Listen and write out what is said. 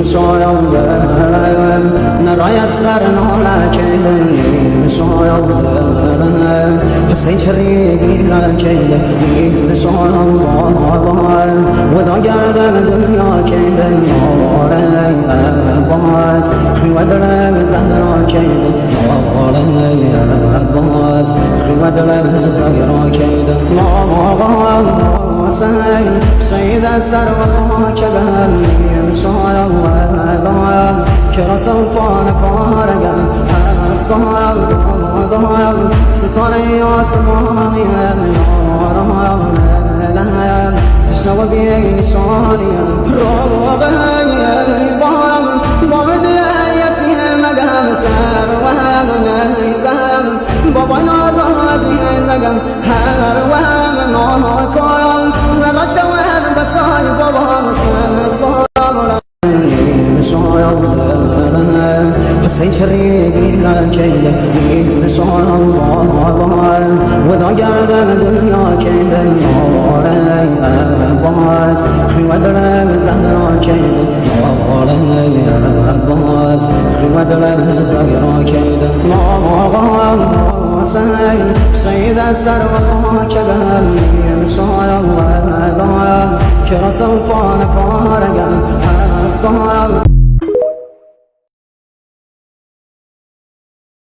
شایم نرای اسقر ناله کیلم شایم حسین چریگی را کیلم شایم و دا گردم دنیا کیلم آره باز خیوه دلم زهرا کیلم آره باز خیوه دلم زهرا کیلم سید سر و خاک بهم شایم کرا سوپان پارگم افغان ستاره آسمانی نارم تشنه و بیشانیم روغه بام دیتی مگم سر و هم نیزم بابا نازادی زگم هر و هم ناکایم نرشوهم بسای بابا حسین چریگی را کیلم شایم و دا گردم دنیا کیلم آره باز خیوه دلم زهرا کیلم آره باز خیوه دلم زهرا کیلم سید سر و خاک بهم شایم کرا سوپان پارگم افغان